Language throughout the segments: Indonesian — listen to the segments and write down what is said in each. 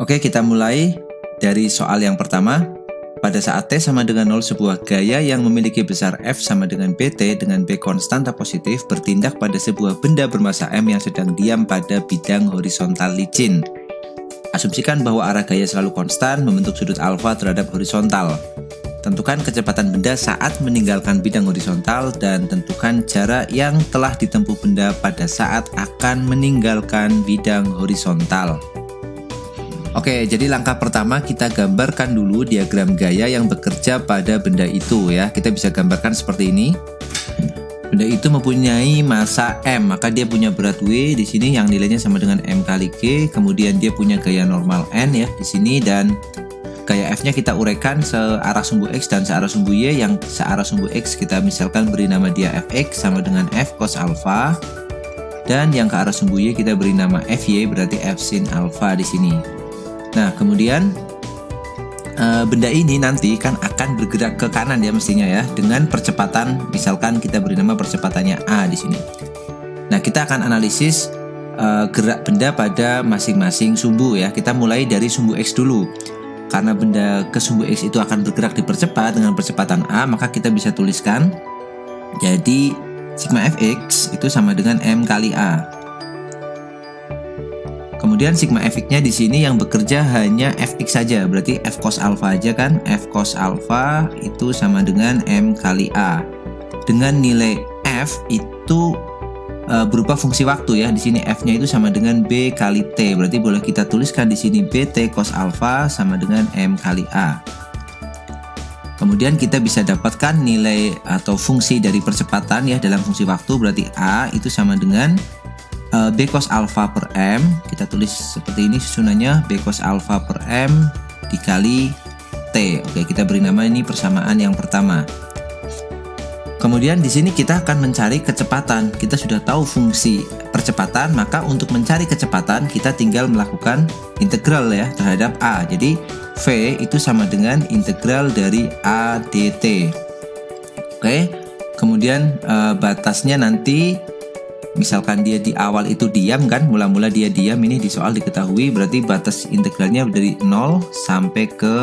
Oke, kita mulai dari soal yang pertama. Pada saat T sama dengan 0, sebuah gaya yang memiliki besar F sama dengan BT dengan B konstanta positif bertindak pada sebuah benda bermassa M yang sedang diam pada bidang horizontal licin. Asumsikan bahwa arah gaya selalu konstan membentuk sudut alfa terhadap horizontal. Tentukan kecepatan benda saat meninggalkan bidang horizontal dan tentukan jarak yang telah ditempuh benda pada saat akan meninggalkan bidang horizontal. Oke, jadi langkah pertama kita gambarkan dulu diagram gaya yang bekerja pada benda itu ya. Kita bisa gambarkan seperti ini. Benda itu mempunyai massa M, maka dia punya berat W di sini yang nilainya sama dengan M kali G. Kemudian dia punya gaya normal N ya di sini, dan gaya F-nya kita uraikan searah sumbu X dan searah sumbu Y. Yang searah sumbu X kita misalkan beri nama dia Fx sama dengan F cos alpha, dan yang ke arah sumbu Y kita beri nama Fy berarti F sin alpha di sini. Nah, kemudian benda ini nanti kan akan bergerak ke kanan ya mestinya ya, dengan percepatan, misalkan kita beri nama percepatannya A di sini. Nah, kita akan analisis gerak benda pada masing-masing sumbu ya. Kita mulai dari sumbu X dulu. Karena benda ke sumbu X itu akan bergerak dipercepat dengan percepatan A, maka kita bisa tuliskan jadi sigma Fx itu sama dengan M kali A. Kemudian sigma Fx-nya di sini yang bekerja hanya Fx saja, berarti F cos alpha aja kan. F cos alpha itu sama dengan M kali A. Dengan nilai F itu berupa fungsi waktu ya. Di sini F-nya itu sama dengan B kali T. Berarti boleh kita tuliskan di sini BT cos alpha sama dengan M kali A. Kemudian kita bisa dapatkan nilai atau fungsi dari percepatan ya dalam fungsi waktu, berarti A itu sama dengan B cos alpha per M. Kita tulis seperti ini susunannya, B cos alpha per M dikali T. Oke, kita beri nama ini persamaan yang pertama. Kemudian di sini kita akan mencari kecepatan. Kita sudah tahu fungsi percepatan, maka untuk mencari kecepatan kita tinggal melakukan integral ya terhadap A. Jadi V itu sama dengan integral dari A dt. Oke. Kemudian batasnya nanti misalkan dia di awal itu diam kan, mula-mula dia diam, ini di soal diketahui, berarti batas integralnya dari 0 sampai ke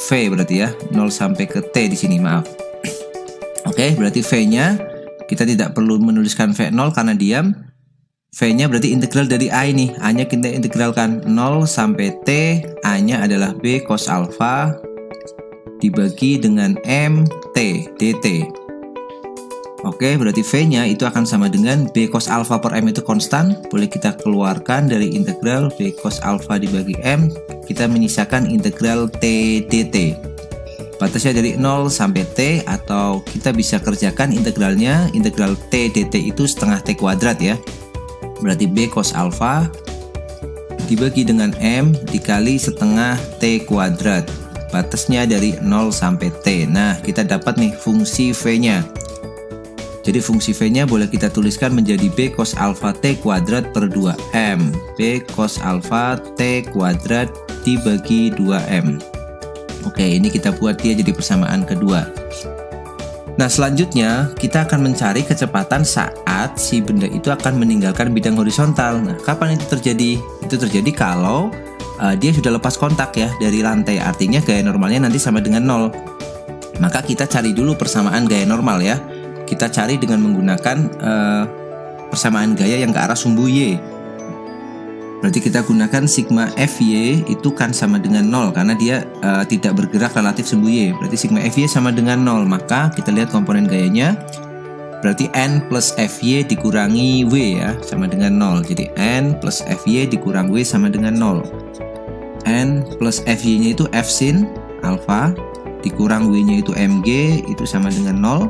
V berarti ya, 0 sampai ke T di sini, maaf. Oke, berarti V-nya kita tidak perlu menuliskan V0 karena diam. V-nya berarti integral dari A ini, A-nya kita integralkan 0 sampai T, A-nya adalah B cos alpha dibagi dengan M T dt. Oke, berarti V-nya itu akan sama dengan B cos alpha per M itu konstan. Boleh kita keluarkan dari integral B cos alpha dibagi M. Kita menyisakan integral T dt. Batasnya dari 0 sampai T, atau kita bisa kerjakan integralnya. Integral T dt itu setengah T kuadrat ya. Berarti B cos alpha dibagi dengan M dikali setengah T kuadrat. Batasnya dari 0 sampai T. Nah, kita dapat nih fungsi V-nya. Jadi fungsi V-nya boleh kita tuliskan menjadi B cos alpha T kuadrat per 2M. B cos alpha T kuadrat dibagi 2M. Oke, ini kita buat dia jadi persamaan kedua. Nah, selanjutnya kita akan mencari kecepatan saat si benda itu akan meninggalkan bidang horizontal. Nah, kapan itu terjadi? Itu terjadi kalau dia sudah lepas kontak ya dari lantai. Artinya gaya normalnya nanti sama dengan 0. Maka kita cari dulu persamaan gaya normal ya. Kita cari dengan menggunakan persamaan gaya yang ke arah sumbu Y. Berarti kita gunakan sigma Fy itu kan sama dengan 0 karena dia tidak bergerak relatif sumbu Y. Berarti sigma Fy sama dengan 0. Maka kita lihat komponen gayanya. Berarti N plus Fy dikurangi W ya sama dengan 0. Jadi N plus Fy dikurang W sama dengan 0. N plus Fy nya itu F sin alpha dikurang W nya itu Mg itu sama dengan 0.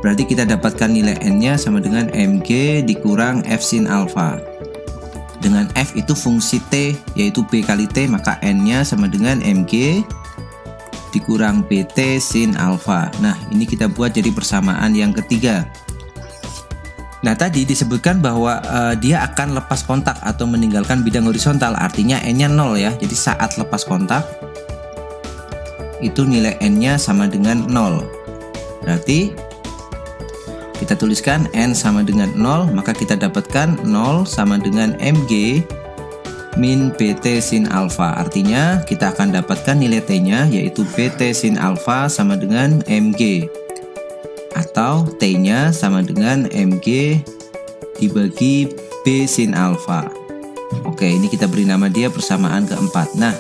Berarti kita dapatkan nilai N-nya sama dengan Mg dikurang F sin alpha. Dengan F itu fungsi T, yaitu B kali T, maka N-nya sama dengan Mg dikurang BT sin alfa. Nah, ini kita buat jadi persamaan yang ketiga. Nah, tadi disebutkan bahwa dia akan lepas kontak atau meninggalkan bidang horizontal, artinya N-nya 0 ya. Jadi saat lepas kontak itu nilai N-nya sama dengan 0. Berarti kita tuliskan N sama dengan 0, maka kita dapatkan 0 sama dengan MG min BT sin alfa. Artinya kita akan dapatkan nilai T-nya yaitu BT sin alfa sama dengan MG. Atau T-nya sama dengan MG dibagi B sin alfa. Oke, ini kita beri nama dia persamaan keempat. Nah,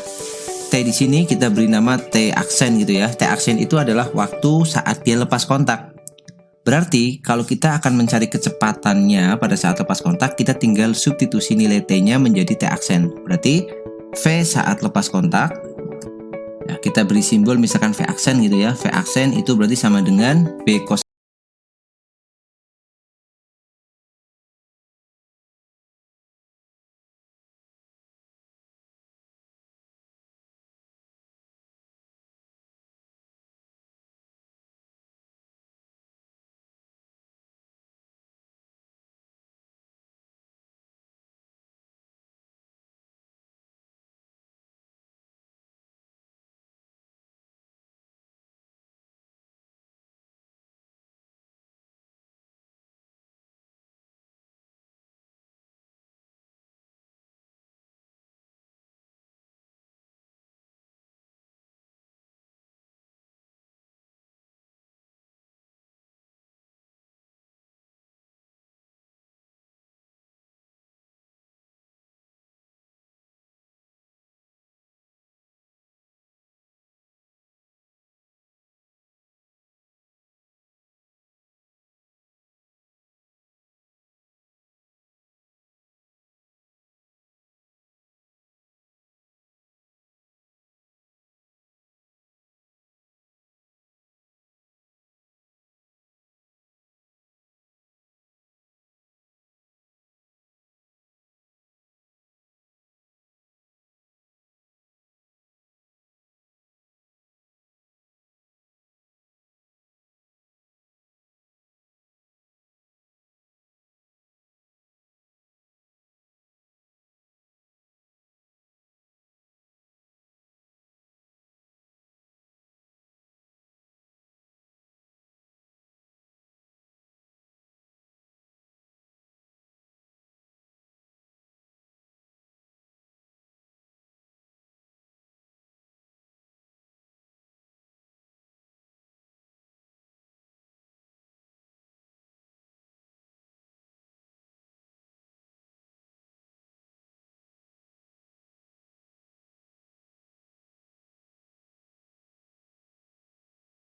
T di sini kita beri nama T aksen gitu ya. T aksen itu adalah waktu saat dia lepas kontak. Berarti kalau kita akan mencari kecepatannya pada saat lepas kontak, kita tinggal substitusi nilai T-nya menjadi T aksen. Berarti V saat lepas kontak, ya, kita beri simbol misalkan V aksen gitu ya. V aksen itu berarti sama dengan B cos.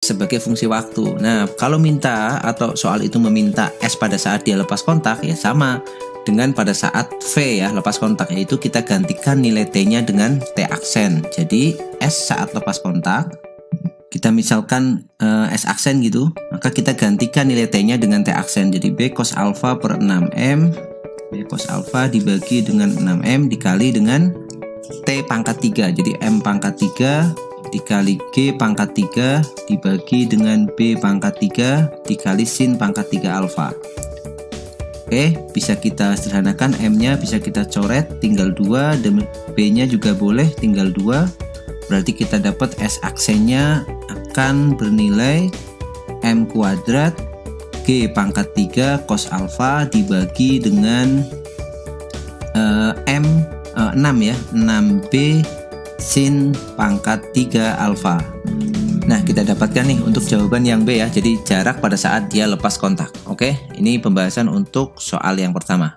Sebagai fungsi waktu. Nah, kalau minta atau soal itu meminta S pada saat dia lepas kontak, ya sama dengan pada saat V ya lepas kontak, yaitu kita gantikan nilai T-nya dengan T aksen. Jadi S saat lepas kontak, kita misalkan S aksen gitu, maka kita gantikan nilai T-nya dengan T aksen. Jadi B cos alfa per 6M, B cos alfa dibagi dengan 6M dikali dengan T pangkat 3. Jadi M pangkat 3 dikali G pangkat 3 dibagi dengan B pangkat 3 dikali sin pangkat 3 alfa. Oke, bisa kita sederhanakan, M-nya bisa kita coret tinggal 2 dan B-nya juga boleh tinggal 2. Berarti kita dapat S aksennya akan bernilai M kuadrat G pangkat 3 cos alfa dibagi dengan M 6 ya, 6B sin pangkat 3 alfa. Nah, kita dapatkan nih untuk jawaban yang B ya. Jadi jarak pada saat dia lepas kontak. Oke, ini pembahasan untuk soal yang pertama.